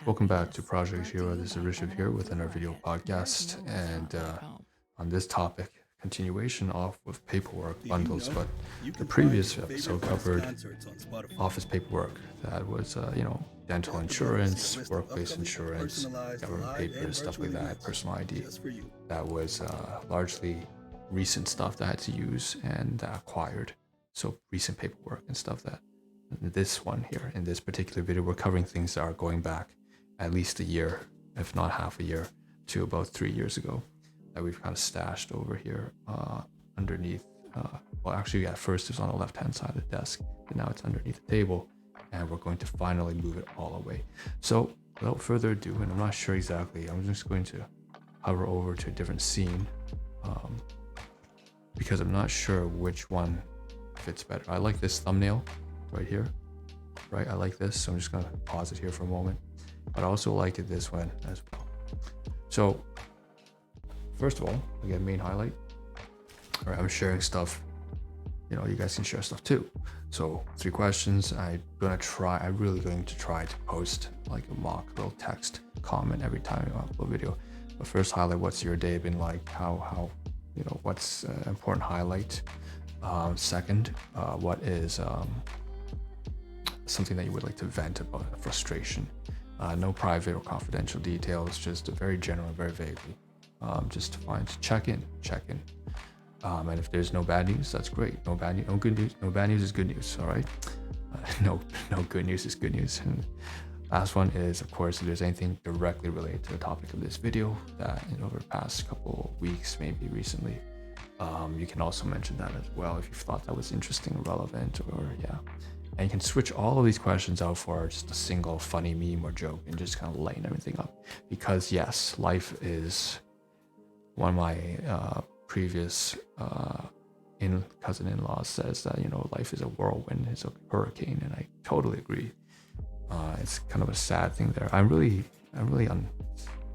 Welcome back to Project Zero. This is Rishabh here with another video podcast, and on this topic, continuation off with paperwork bundles. But the previous episode covered office paperwork. That was, dental insurance, workplace insurance, government papers, stuff like that, personal ID. That was largely recent stuff that I had to use and acquired. So recent paperwork and stuff that. This one here, in this particular video, we're covering things that are going back at least a year, if not half a year, to about 3 years ago, that we've kind of stashed over here underneath. Well, actually, at first it was on the left-hand side of the desk, but now it's underneath the table, and we're going to finally move it all away. So, without further ado, and I'm not sure exactly, I'm just going to hover over to a different scene because I'm not sure which one fits better. I like this thumbnail right here, right? I like this, so I'm just gonna pause it here for a moment. But I also liked it this one as well. So first of all, again, main highlight. All right, I'm sharing stuff. You know, you guys can share stuff too. So 3 questions. I'm really going to try to post like a mock little text comment every time I upload a video. But first highlight, what's your day been like? How what's an important highlight? Second, what is something that you would like to vent about, frustration? No private or confidential details, just very general, very vaguely. Just to find, check in. And if there's no bad news, that's great. No bad news, no good news. No bad news is good news. All right. No good news is good news. And last one is, of course, if there's anything directly related to the topic of this video that over the past couple weeks, maybe recently, you can also mention that as well if you thought that was interesting or relevant, or yeah. And you can switch all of these questions out for just a single funny meme or joke and just kind of lighten everything up. Because yes, life is, one of my previous cousin-in-laws says that, life is a whirlwind, it's a hurricane, and I totally agree. It's kind of a sad thing there. I'm really a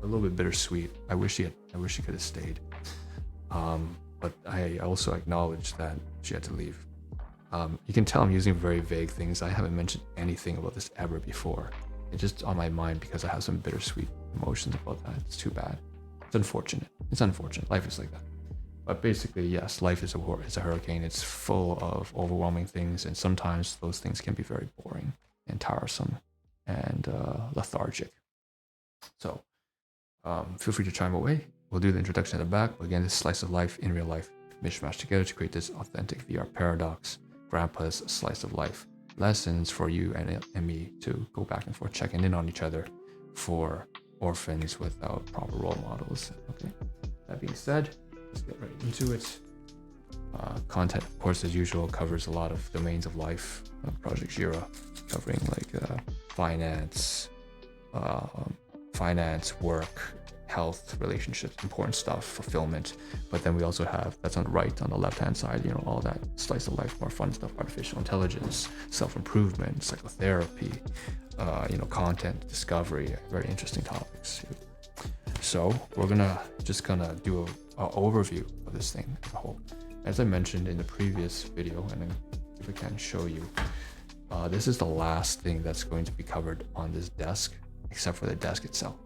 little bit bittersweet. I wish he could have stayed. But I also acknowledge that she had to leave. You can tell I'm using very vague things. I haven't mentioned anything about this ever before. It's just on my mind because I have some bittersweet emotions about that. It's too bad. It's unfortunate. Life is like that. But basically, yes, life is a hurricane. It's full of overwhelming things, and sometimes those things can be very boring and tiresome and lethargic. So feel free to chime away. We'll do the introduction at the back. But again, this slice of life in real life mishmashed together to create this authentic VR paradox. Grandpa's slice of life. Lessons for you and me to go back and forth, checking in on each other for orphans without proper role models. Okay. That being said, let's get right into it. Content, of course, as usual, covers a lot of domains of life. Project Zero, covering like finance, work, health, relationships, important stuff, fulfillment. But then we also have, that's on the left-hand side, all that slice of life, more fun stuff, artificial intelligence, self-improvement, psychotherapy, content discovery, very interesting topics. So we're just gonna do an overview of this thing as a whole. As I mentioned in the previous video, and if I can show you, this is the last thing that's going to be covered on this desk, except for the desk itself.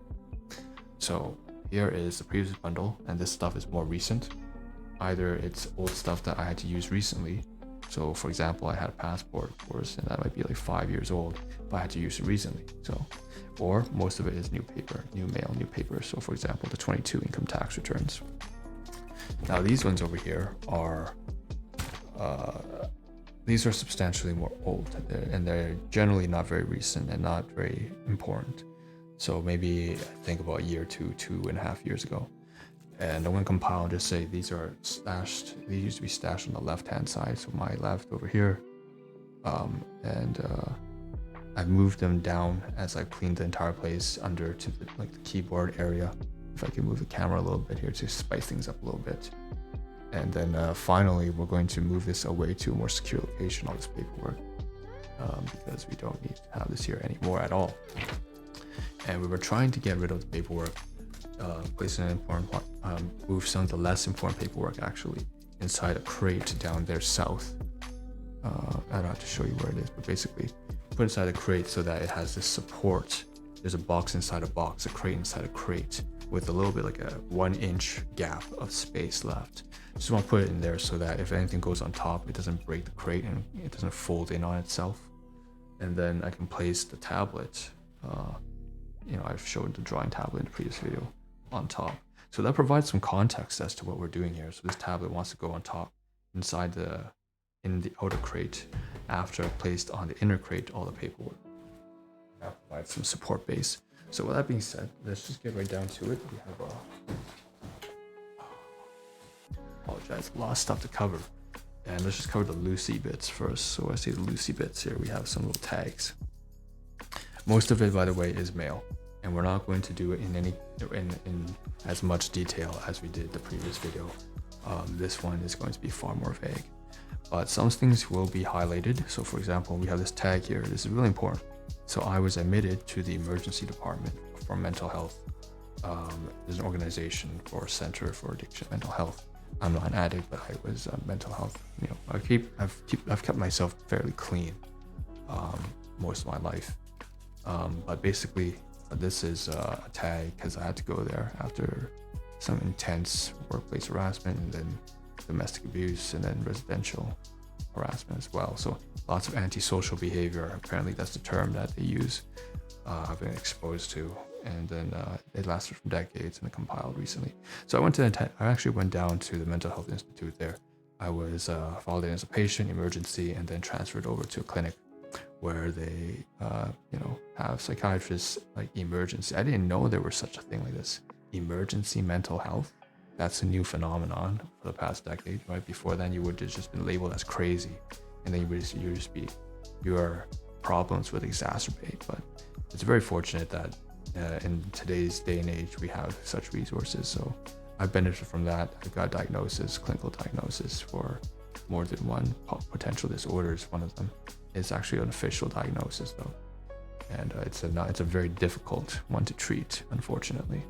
So here is the previous bundle, and this stuff is more recent. Either it's old stuff that I had to use recently. So for example, I had a passport, of course, and that might be like 5 years old, but I had to use it recently. So, or most of it is new paper, new mail, new paper. So for example, the 22 income tax returns. Now these ones over here are, these are substantially more old, and they're generally not very recent and not very important. So maybe I think about a year, 2.5 years ago. And I'm going to compile and just say these are stashed. These used to be stashed on the left-hand side, so my left over here. I've moved them down as I cleaned the entire place under to the keyboard area. If I can move the camera a little bit here to spice things up a little bit. And then finally, we're going to move this away to a more secure location, all this paperwork, because we don't need to have this here anymore at all. And we were trying to get rid of the paperwork, placing an important part, move some of the less important paperwork actually inside a crate down there south. I don't have to show you where it is, but basically put inside a crate so that it has this support there's a box inside a box, a crate inside a crate, with a little bit like a 1-inch gap of space left. Just want to put it in there so that if anything goes on top, it doesn't break the crate and it doesn't fold in on itself. And then I can place the tablet, I've showed the drawing tablet in the previous video, on top. So that provides some context as to what we're doing here. So this tablet wants to go on top in the outer crate after I placed on the inner crate all the paperwork. That provides some support base. So with that being said, let's just get right down to it. We have apologize, a lot of stuff to cover. And let's just cover the loosey bits first. So I see the loosey bits here. We have some little tags. Most of it, by the way, is mail. And we're not going to do it in as much detail as we did the previous video. This one is going to be far more vague. But some things will be highlighted. So for example, we have this tag here. This is really important. So I was admitted to the emergency department for mental health. There's an organization for Center for Addiction Mental Health. I'm not an addict, but I was mental health. I've kept myself fairly clean most of my life. But basically, this is a tag because I had to go there after some intense workplace harassment, and then domestic abuse, and then residential harassment as well. So lots of antisocial behavior. Apparently that's the term that they use. I've been exposed to, and then it lasted for decades and it compiled recently. So I actually went down to the Mental Health Institute there. I was followed in as a patient, emergency, and then transferred over to a clinic where they have psychiatrists like emergency. I didn't know there was such a thing like this. Emergency mental health. That's a new phenomenon for the past decade, right? Before then, you would have just been labeled as crazy, and then your problems would exacerbate. But it's very fortunate that in today's day and age, we have such resources. So I benefited from that. I got clinical diagnosis for more than one potential disorders. One of them is actually an official diagnosis, though, and it's a very difficult one to treat, unfortunately.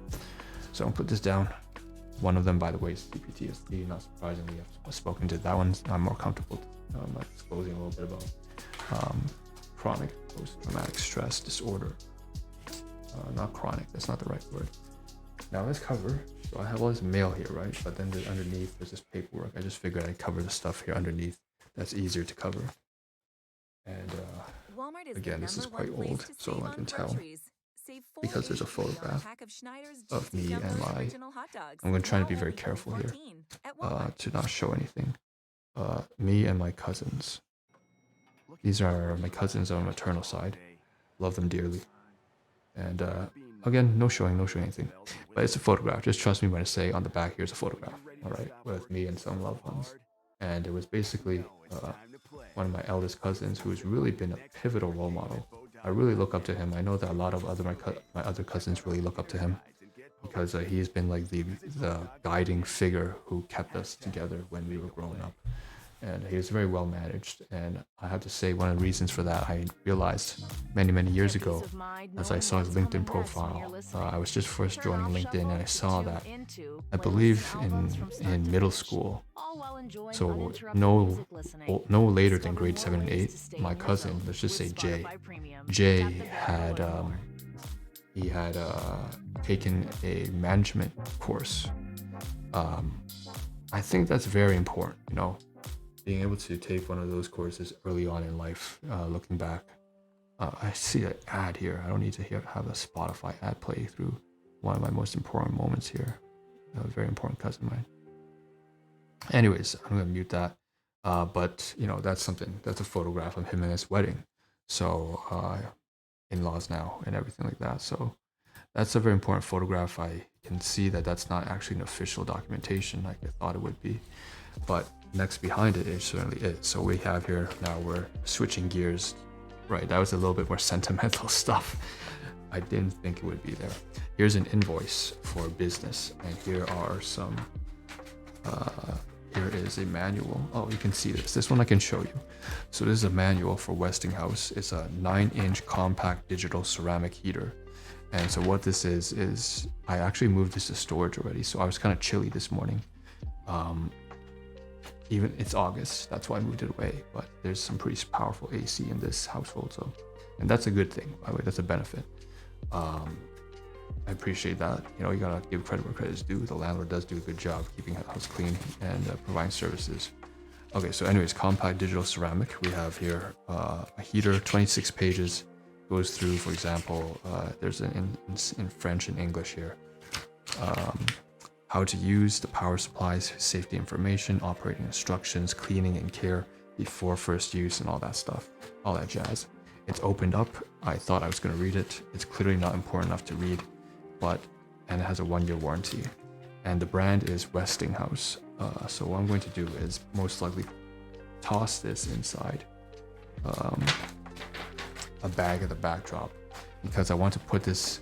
So I'll put this down. One of them, by the way, is CPTSD. Not surprisingly, I've spoken to that one. I'm more comfortable disclosing a little bit about chronic post-traumatic stress disorder. Not chronic, that's not the right word. Now let's cover. So I have all this mail here, right? But then underneath there's this paperwork. I just figured I'd cover the stuff here underneath that's easier to cover. And again, this is quite old, so I can tell. Because there's a photograph of me and I'm going to try to be very careful here to not show anything. Me and my cousins. These are my cousins on my maternal side. Love them dearly. And again, no showing anything. But it's a photograph. Just trust me when I say on the back here's a photograph. All right, with me and some loved ones. And it was basically one of my eldest cousins who's really been a pivotal role model. I really look up to him. I know that a lot of my other cousins really look up to him because he's been like the guiding figure who kept us together when we were growing up. And he was very well managed. And I have to say, one of the reasons for that, I realized many years ago, as I saw his LinkedIn profile, I was just first joining LinkedIn, and I saw that, I believe in middle school, so no later than grade 7 and 8, my cousin, let's just say Jay had taken a management course. I think that's very important, being able to take one of those courses early on in life. Looking back, I see an ad here. I don't need to have a Spotify ad play through one of my most important moments here. A very important cousin of mine. Anyways, I'm gonna mute that. But that's a photograph of him in his wedding. So in-laws now and everything like that. So that's a very important photograph. I can see that that's not actually an official documentation like I thought it would be, but next behind it certainly is. So we have here, now we're switching gears, right? That was a little bit more sentimental stuff. I didn't think it would be there. Here's an invoice for business, and here are some, here is a manual. Oh, you can see this one I can show you. So this is a manual for Westinghouse. It's a 9-inch compact digital ceramic heater. And so what this is I actually moved this to storage already. So I was kind of chilly this morning. Even it's August, that's why I moved it away, but there's some pretty powerful AC in this household, so, and that's a good thing, by the way, that's a benefit. I appreciate that. You know, you gotta give credit where credit is due. The landlord does do a good job keeping the house clean and providing services. Okay, so anyways, compact digital ceramic. We have here a heater, 26 pages, goes through, for example, there's in French and English here. How to use the power supplies, safety information, operating instructions, cleaning and care before first use, and all that stuff, all that jazz. It's opened up. I thought I was going to read it. It's clearly not important enough to read, and it has a 1-year warranty. And the brand is Westinghouse. So what I'm going to do is most likely toss this inside a bag of the backdrop, because I want to put this.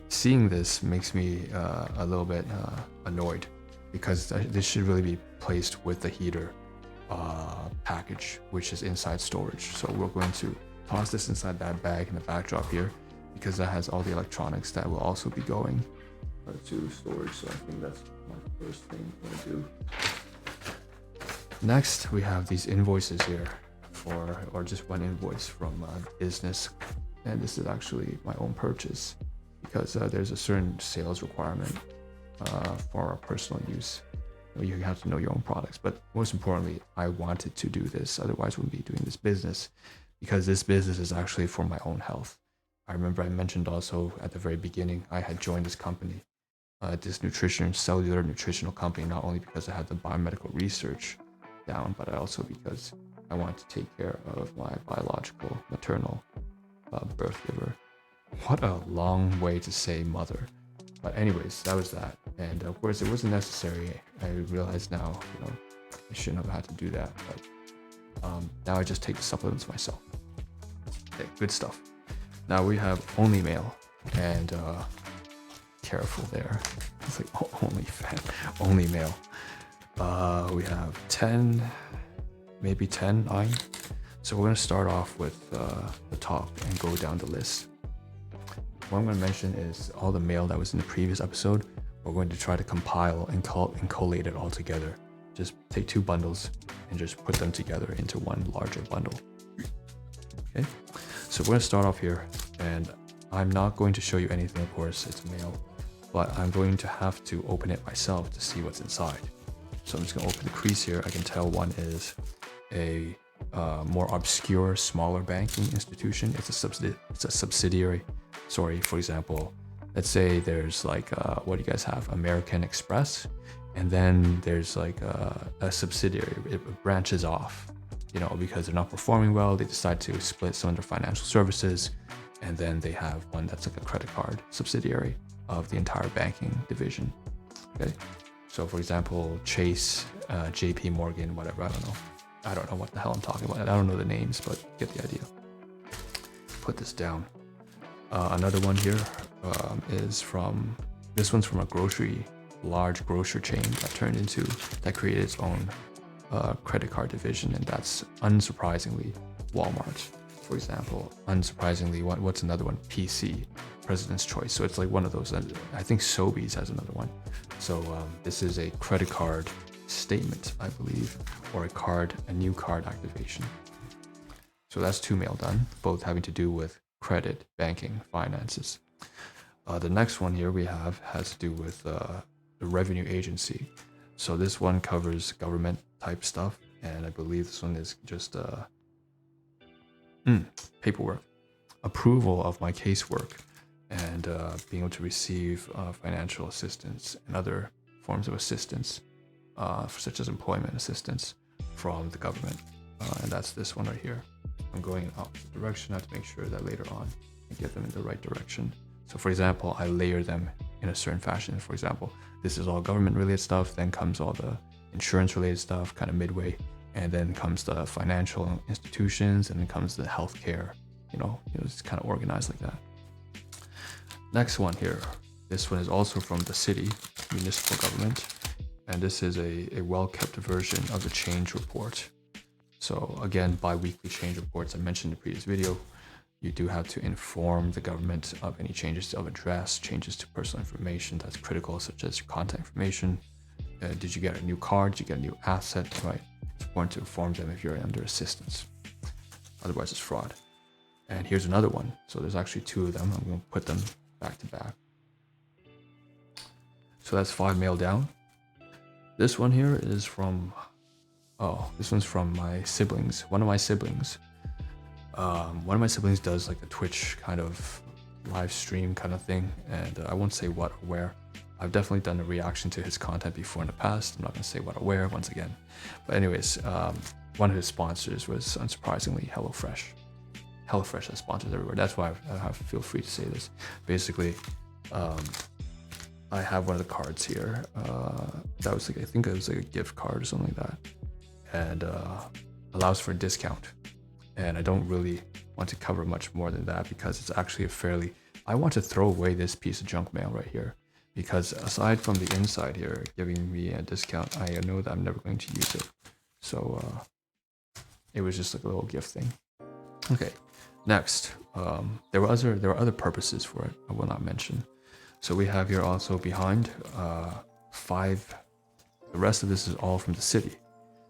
Seeing this makes me a little bit annoyed, because this should really be placed with the heater package, which is inside storage. So we're going to toss this inside that bag in the backdrop here, because that has all the electronics that will also be going to storage. So I think that's my first thing I'm going to do. Next, we have these invoices here or just one invoice from business, and this is actually my own purchase, because there's a certain sales requirement for our personal use. You have to know your own products, but most importantly, I wanted to do this, otherwise I wouldn't be doing this business, because this business is actually for my own health. I remember I mentioned also at the very beginning, I had joined this company, this cellular nutritional company, not only because I had the biomedical research down, but also because I want to take care of my biological maternal birth giver. What a long way to say mother. But anyways, that was that. And of course, it wasn't necessary. I realize now, I shouldn't have had to do that. But now I just take the supplements myself. Okay, good stuff. Now we have only mail, and careful there. It's like only mail. We have 10, maybe 10, 9. So we're going to start off with the top and go down the list. What I'm going to mention is all the mail that was in the previous episode. We're going to try to compile and collate it all together. Just take 2 bundles and just put them together into one larger bundle. Okay, so we're going to start off here, and I'm not going to show you anything, of course, it's mail, but I'm going to have to open it myself to see what's inside. So I'm just going to open the crease here. I can tell one is a more obscure, smaller banking institution. It's a subsidiary. Sorry, for example, let's say there's like, what do you guys have? American Express. And then there's like a subsidiary, it branches off, because they're not performing well. They decide to split some of their financial services. And then they have one that's like a credit card subsidiary of the entire banking division. Okay. So for example, Chase, JP Morgan, whatever, I don't know what the hell I'm talking about. I don't know the names, but get the idea. Put this down. Another one here is this one's from a large grocery chain that created its own credit card division, and that's unsurprisingly Walmart. For example, unsurprisingly, what's another one? PC, President's Choice. So it's like one of those. I think Sobeys has another one. So this is a credit card statement, I believe, or a new card activation. So that's 2 mail done, both having to do with credit, banking, finances. The next one here we have has to do with the revenue agency. So this one covers government type stuff, and I believe this one is just paperwork, approval of my casework, and being able to receive financial assistance and other forms of assistance, such as employment assistance from the government. And that's this one right here. I'm going in opposite direction. I have to make sure that later on I get them in the right direction. So for example, I layer them in a certain fashion. For example, this is all government related stuff, then comes all the insurance related stuff kind of midway, and then comes the financial institutions, and then comes the healthcare, it's kind of organized like that. Next one here, this one is also from the city, municipal government, and this is a well-kept version of the change report. So again, bi-weekly change reports I mentioned in the previous video. You do have to inform the government of any changes of address, changes to personal information that's critical, such as your contact information. Did you get a new card? Did you get a new asset? Right? It's important to inform them if you're under assistance. Otherwise, it's fraud. And here's another one. So there's actually 2 of them. I'm going to put them back to back. So that's 5 mail down. This one here is from, this one's from my siblings. One of my siblings does like a Twitch kind of live stream kind of thing. And I won't say what or where. I've definitely done a reaction to his content before in the past. I'm not going to say what or where once again. But anyways, one of his sponsors was unsurprisingly HelloFresh. HelloFresh has sponsors everywhere. That's why I feel free to say this. Basically, I have one of the cards here. That was like, I think it was like a gift card or something like that. And allows for a discount. And I don't really want to cover much more than that because it's actually a fairly, I want to throw away this piece of junk mail right here. Because aside from the inside here giving me a discount, I know that I'm never going to use it. So it was just like a little gift thing. Okay, next, there were other purposes for it. I will not mention. So we have here also behind 5. The rest of this is all from the city.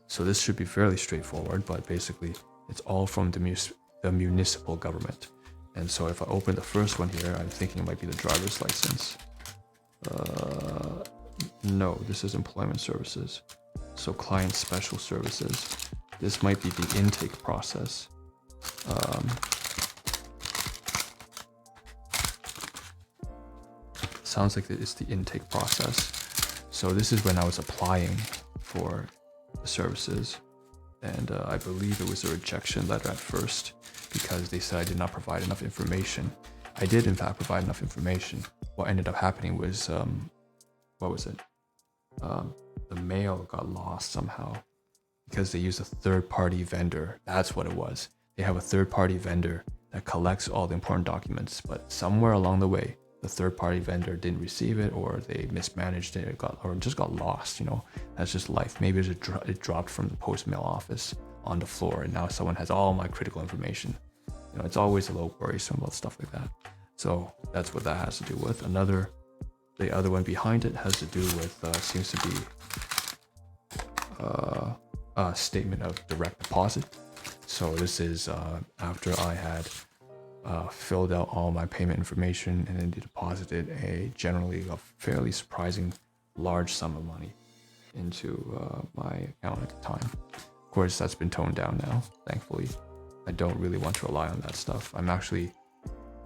So this should be fairly straightforward, but basically it's all from the municipal government. And so if I open the first one here, I'm thinking it might be the driver's license. No, this is employment services. So client special services. This might be the intake process. Sounds like it's the intake process. So this is when I was applying for the services. And I believe it was a rejection letter at first because they said I did not provide enough information. I did in fact provide enough information. What ended up happening was, what was it? The mail got lost somehow because they used a third-party vendor. That's what it was. They have a third-party vendor that collects all the important documents, but somewhere along the way, the third-party vendor didn't receive it, or they mismanaged it, or just got lost. You know, that's just life. Maybe it dropped from the post mail office on the floor, and now someone has all my critical information. You know, it's always a little worrisome about stuff like that. So that's what that has to do with. The other one behind it has to do with, seems to be a statement of direct deposit. So this is after I had filled out all my payment information and then deposited generally a fairly surprising large sum of money into my account at the time. Of course, that's been toned down now, thankfully. I don't really want to rely on that stuff.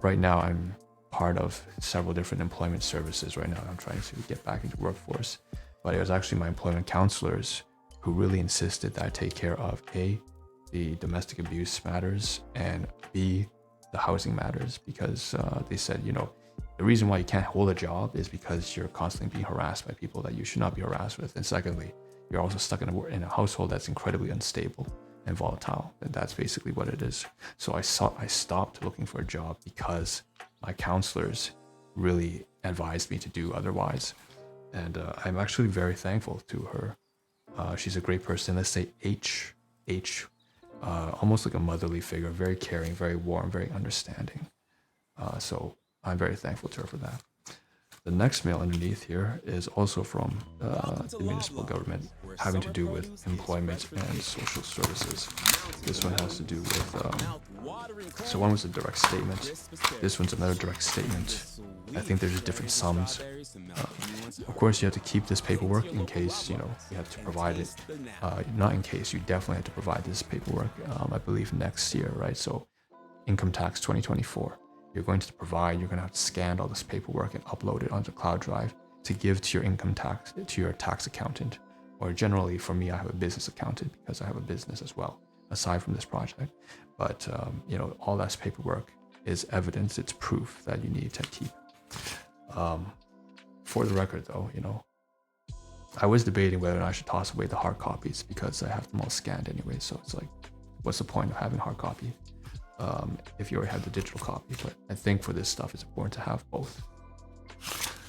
Right now I'm part of several different employment services right now. I'm trying to get back into workforce, but it was actually my employment counselors who really insisted that I take care of A, the domestic abuse matters, and B, the housing matters, because they said, you know, the reason why you can't hold a job is because you're constantly being harassed by people that you should not be harassed with. And secondly, you're also stuck in a household that's incredibly unstable and volatile. And that's basically what it is. So I stopped looking for a job because my counselors really advised me to do otherwise. And I'm actually very thankful to her. She's a great person. Let's say H, almost like a motherly figure, very caring, very warm, very understanding. So I'm very thankful to her for that. The next mail underneath here is also from the municipal government, having to do with employment and social services. This one has to do with, so one was a direct statement. This one's another direct statement. I think there's just different sums. Of course, you have to keep this paperwork in case, you know, you have to provide it. Not in case, you definitely have to provide this paperwork, I believe next year, right? So income tax 2024. You're going to have to scan all this paperwork and upload it onto cloud drive to give to your income tax, to your tax accountant. Or generally for me, I have a business accountant because I have a business as well, aside from this project. But, you know, all that paperwork is evidence, it's proof that you need to keep. For the record though, you know, I was debating whether or not I should toss away the hard copies because I have them all scanned anyway. So it's like, what's the point of having hard copy? If you already have the digital copy, but I think for this stuff, it's important to have both.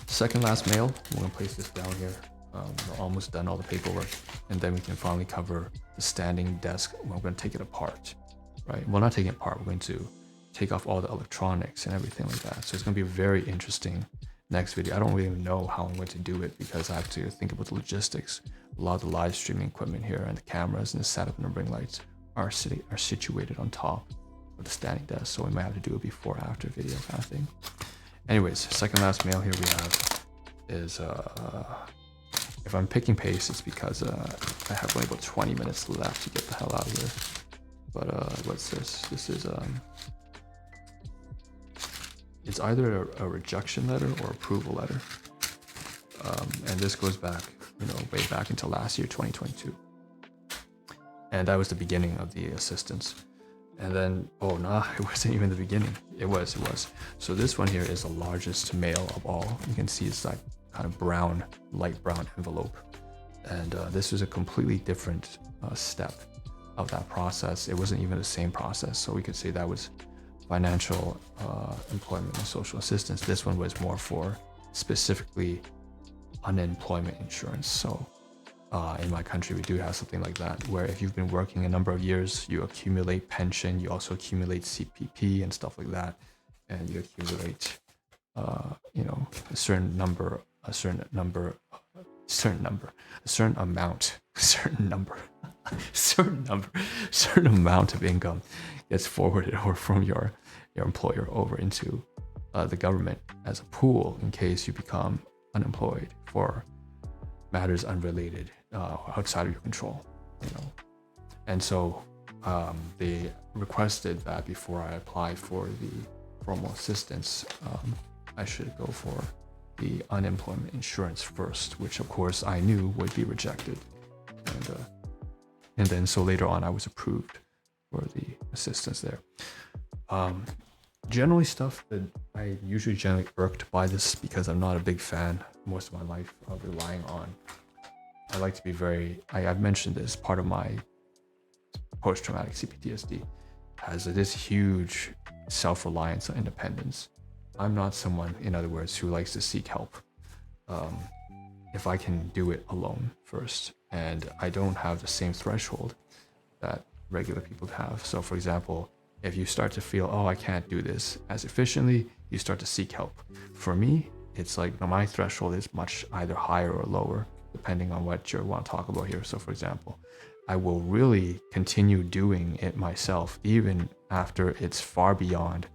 Second last mail, I'm gonna place this down here. We're almost done all the paperwork, and then we can finally cover the standing desk. We're gonna take it apart, right? Well, not taking it apart, we're going to take off all the electronics and everything like that. So it's gonna be a very interesting next video. I don't really know how I'm going to do it because I have to think about the logistics. A lot of the live streaming equipment here and the cameras and the setup and the ring lights are situated on top of the standing desk, so we might have to do a before after video kind of thing. Anyways, second last mail here we have is if I'm picking pace, it's because I have only about 20 minutes left to get the hell out of here. But what's this? This is it's either a rejection letter or approval letter, and this goes back, way back until last year, 2022, and that was the beginning of the assistance. And then, oh no, it wasn't even the beginning. It was. So this one here is the largest mail of all. You can see it's like kind of brown, light brown envelope. And this was a completely different step of that process. It wasn't even the same process. So we could say that was financial employment and social assistance. This one was more for specifically unemployment insurance. So in my country, we do have something like that, where if you've been working a number of years, you accumulate pension, you also accumulate CPP and stuff like that, and you accumulate, a certain amount of income gets forwarded over from your employer over into the government as a pool in case you become unemployed for matters unrelated, outside of your control, And so they requested that before I applied for the formal assistance, I should go for the unemployment insurance first, which of course I knew would be rejected. And then so later on I was approved for the assistance there. Generally stuff that I usually generally irked by this because I'm not a big fan most of my life of relying on. I like to be I've mentioned this, part of my post-traumatic CPTSD has this huge self-reliance and independence. I'm not someone, in other words, who likes to seek help. If I can do it alone first, and I don't have the same threshold that regular people have. So for example, if you start to feel, I can't do this as efficiently, you start to seek help. For me, it's like my threshold is much either higher or lower, depending on what you want to talk about here. So for example, I will really continue doing it myself, even after it's far beyond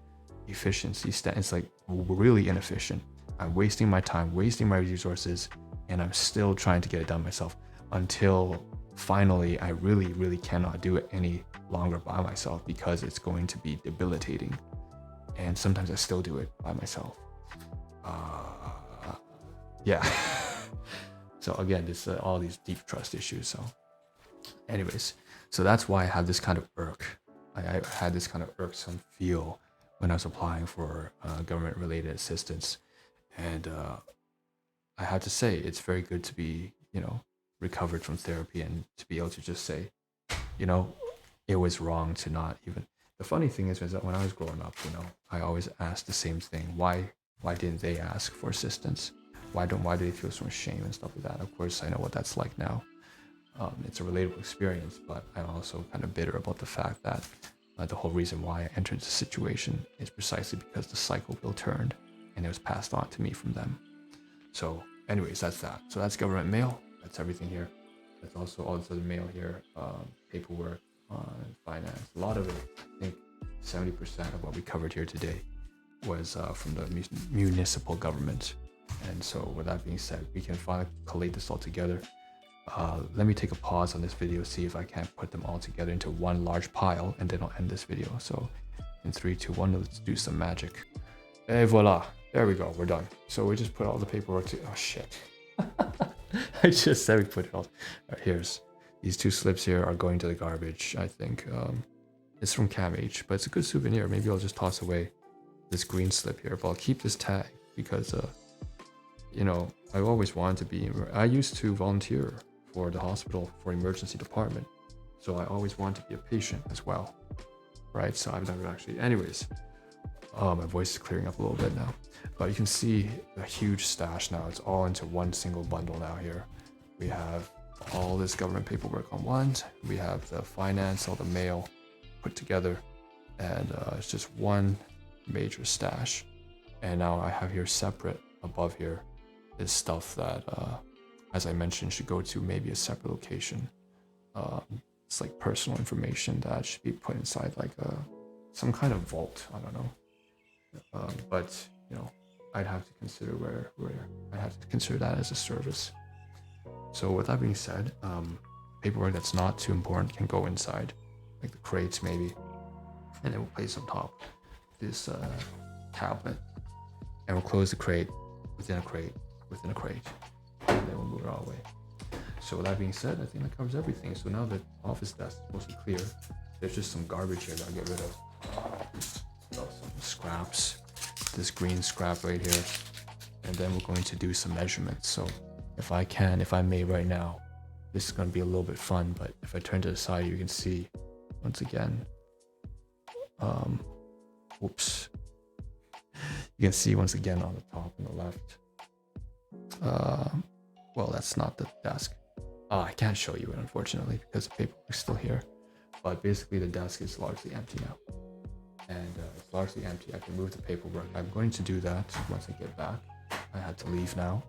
efficiency. It's like really inefficient. I'm wasting my time, wasting my resources, and I'm still trying to get it done myself until finally I really, really cannot do it any longer by myself because it's going to be debilitating. And sometimes I still do it by myself. Yeah. So again, it's all these deep trust issues. So anyways, so that's why I have this kind of I had this kind of irksome feel when I was applying for government related assistance. And I have to say, it's very good to be, recovered from therapy and to be able to just say, it was wrong to not even. The funny thing is that when I was growing up, I always asked the same thing. Why didn't they ask for assistance? Why do they feel so much shame and stuff like that? Of course, I know what that's like now. It's a relatable experience, but I'm also kind of bitter about the fact that the whole reason why I entered the situation is precisely because the cycle wheel turned and it was passed on to me from them. So anyways, that's that. So that's government mail. That's everything here. That's also all this other mail here, paperwork, finance. A lot of it, I think 70% of what we covered here today was from the municipal government. And so with that being said, we can finally collate this all together. Let me take a pause on this video, see if I can't put them all together into one large pile, and then I'll end this video. So in 3, 2, 1, let's do some magic. Et voila, there we go, we're done. So we just put all the paperwork to, oh shit. I just said we put it all. Here's, these 2 slips here are going to the garbage, I think. It's from CAMH, but it's a good souvenir. Maybe I'll just toss away this green slip here, but I'll keep this tag because, I've always wanted to be, I used to volunteer for the hospital for emergency department. So I always wanted to be a patient as well, right? So I've never actually, anyways, my voice is clearing up a little bit now, but you can see the huge stash now. It's all into one single bundle now here. We have all this government paperwork on one, we have the finance, all the mail put together, and it's just one major stash. And now I have here separate above here is stuff that, as I mentioned, should go to maybe a separate location. It's like personal information that should be put inside like some kind of vault. I don't know, but I'd have to consider where I'd have to consider that as a service. So with that being said, paperwork that's not too important can go inside, like the crates maybe, and then we'll place on top this tablet, and we'll close the crate within a crate within a crate, and then we'll move it all away. So with that being said, I think that covers everything. So now that office desk is mostly clear, there's just some garbage here that I'll get rid of. Some scraps, this green scrap right here, and then we're going to do some measurements. So if I may right now, this is going to be a little bit fun, but if I turn to the side, you can see once again, whoops, you can see once again on the top on the left, well, that's not the desk. I can't show you it, unfortunately, because the paperwork is still here, but basically the desk is largely empty now, and it's largely empty. I can move the paperwork. I'm going to do that once I get back. I had to leave now.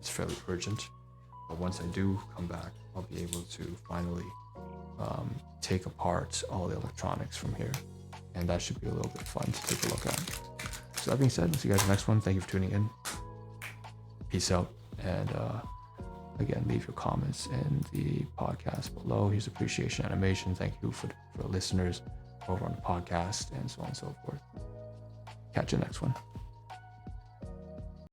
It's fairly urgent, but once I do come back, I'll be able to finally take apart all the electronics from here, and that should be a little bit fun to take a look at. So that being said, we'll see you guys in the next one. Thank you for tuning in. Peace out, and again, leave your comments in the podcast below. Here's appreciation animation. Thank you for listeners over on the podcast, and so on and so forth. Catch you next one.